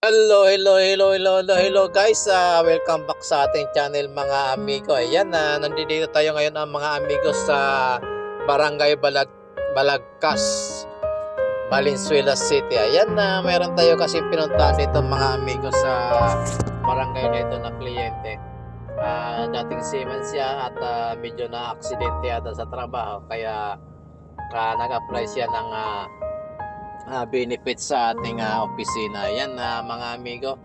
Hello guys. Welcome back sa ating channel mga amigo. Ayan, nandito tayo ngayon ang mga amigo sa Barangay Balagkas, Valenzuela City. Ayan, meron tayo kasi pinuntahan dito mga amigo sa barangay nito na kliyente. Dating seaman siya at medyo na aksidente ata sa trabaho, kaya nag-apply siya ng benefits sa ating opisina. Yan mga amigo,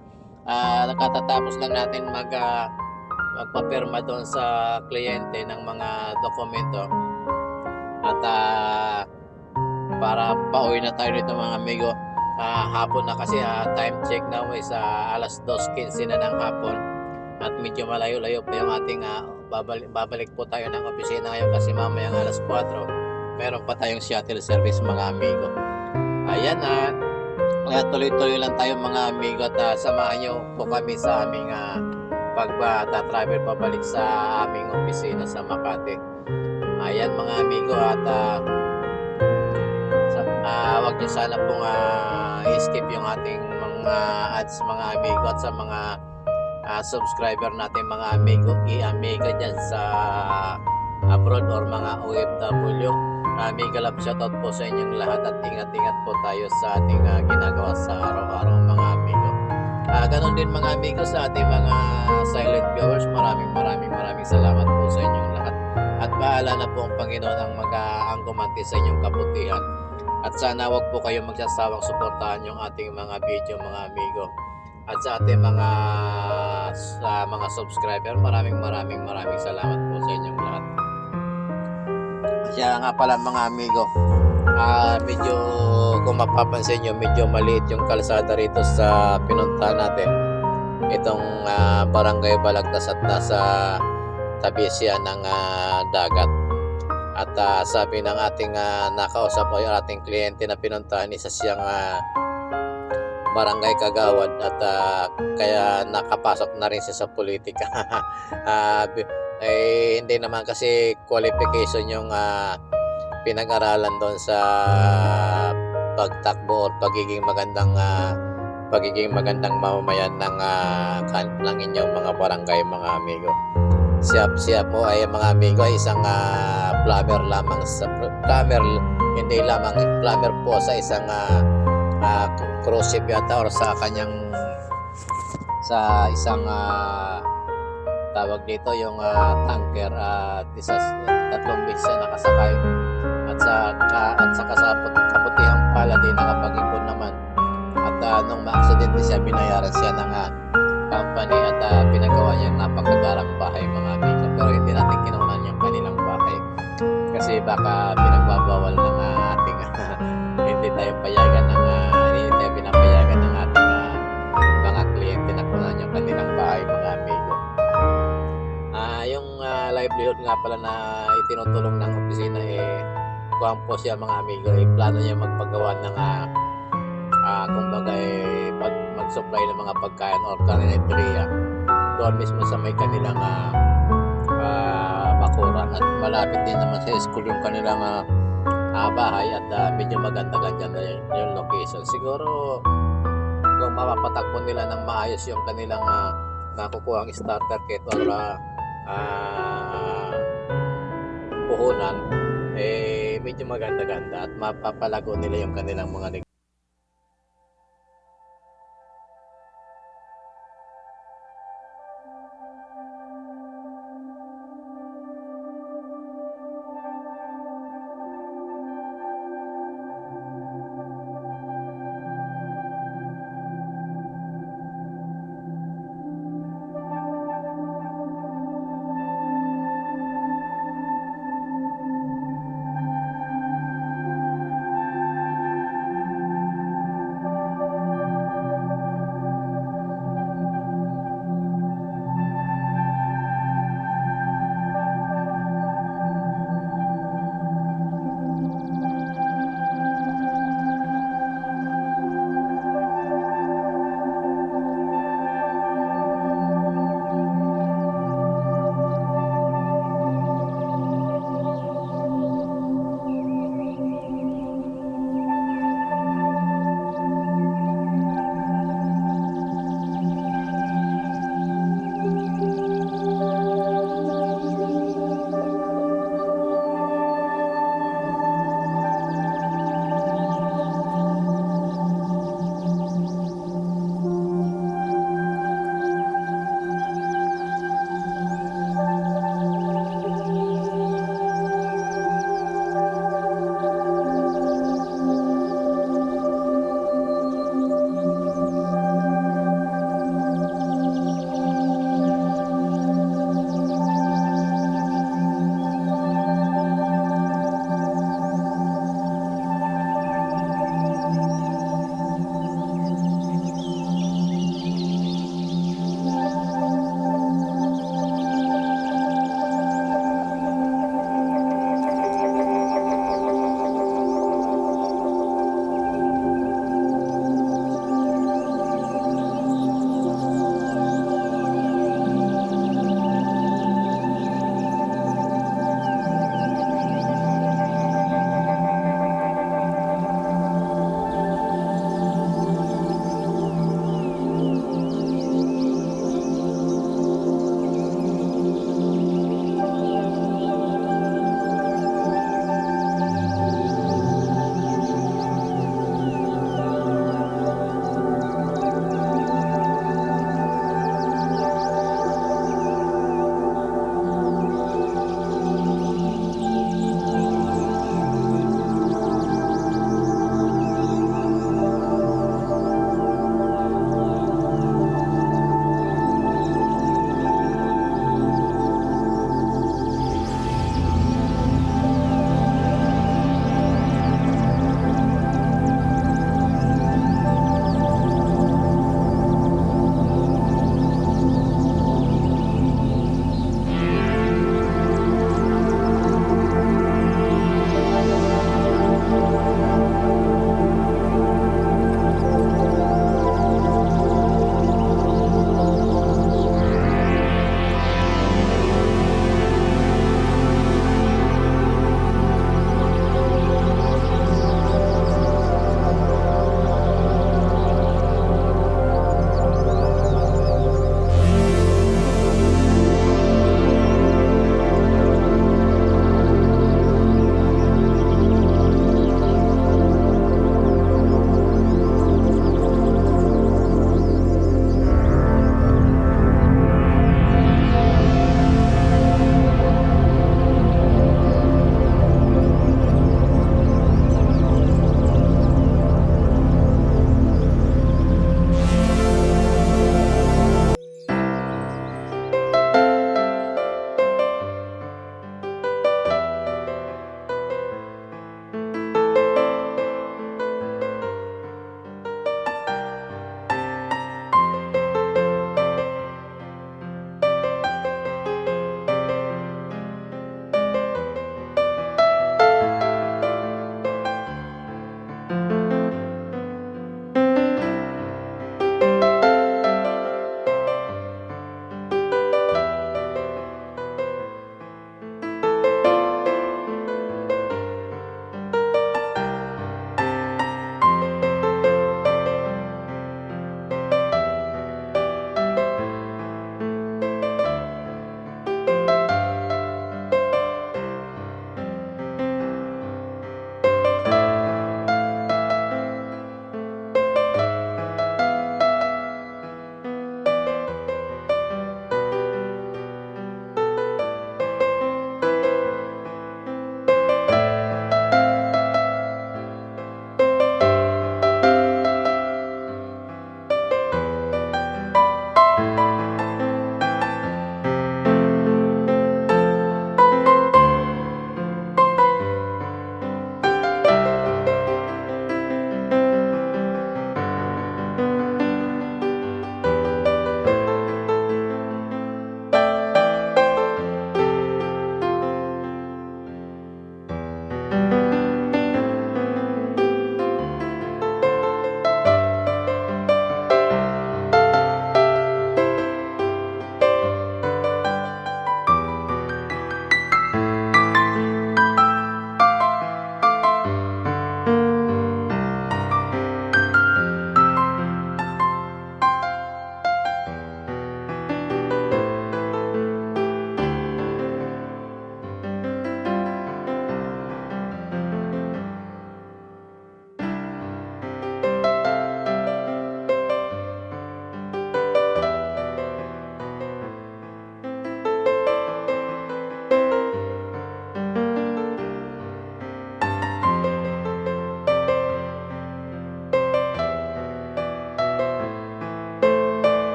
nakatatapos lang natin magpapirma doon sa kliyente ng mga dokumento at para pauwi na tayo dito mga amigo. Hapon na kasi, time check now is alas 2:15 na ng hapon at medyo malayo-layo pa yung ating babalik po tayo ng opisina ngayon kasi mamayang alas 4 meron pa tayong shuttle service mga amigo. Ayan, tuloy-tuloy lang tayo mga amigo at samahan nyo po kami sa aming pagta-travel pabalik sa aming opisina sa Makati. Ayan mga amigo, at wag nyo sana pong i-skip yung ating mga ads mga amigo, at sa mga subscriber natin mga amigo, i-amiga dyan sa abroad or mga OFW. Mega love shoutout po sa inyong lahat at ingat-ingat po tayo sa ating ginagawa sa araw-araw mga amigo. Ganon din mga amigo sa ating mga silent viewers. Maraming salamat po sa inyong lahat. At bahala na po ang Panginoon ang mag-aanggumanti sa inyong kabutihan. At sana wag po kayong magsasawang suportahan yung ating mga video mga amigo. At sa ating mga subscriber, maraming salamat po sa inyong lahat. Kaya nga pala mga amigo, medyo kung mapapansin nyo, medyo maliit yung kalsada rito sa pinuntahan natin. Itong Barangay Balagtas at nasa tabi siya ng dagat. At sabi ng ating nakausap o yung ating kliyente na pinuntahan, isa siyang barangay kagawad at kaya nakapasok na rin siya sa politika. Hindi naman kasi qualification yung pinag-aralan doon sa pagtakbo o pagiging magandang mamamayan ng inyong mga barangay mga amigo. Siya po ay mga amigo ay isang plumber lamang hindi lamang plumber po sa isang cruise ship yata or sa kanyang isang tawag dito yung tanker, at tatlong beses siya nakasakay at saka sa kabutihang pala din nakapag-ipon naman at nung ma-aksidente siya, binayaran siya ng company at pinagawa niya napakagarang bahay mga amigo, pero hindi natin kinunan yung kanilang bahay kasi baka pinagbabawal ng ating hindi tayo payagan pinapayagan ng ating mga kliyente na kunan yung kanilang bahay mga amigo. Yung livelihood nga pala na itinutulong ng opisina kuhaan po siya mga amigo, plano niya magpagawa ng kumbaga mag-supply ng mga pagkain or karinderya doon mismo sa may kanilang bakuran, at malapit din naman sa school yung kanilang bahay at medyo maganda-ganda na yung location. Siguro kung mapapatakbo nila ng maayos yung kanilang nakukuhang starter kit or puhunan, medyo maganda-ganda at mapapalago nila yung kanilang mga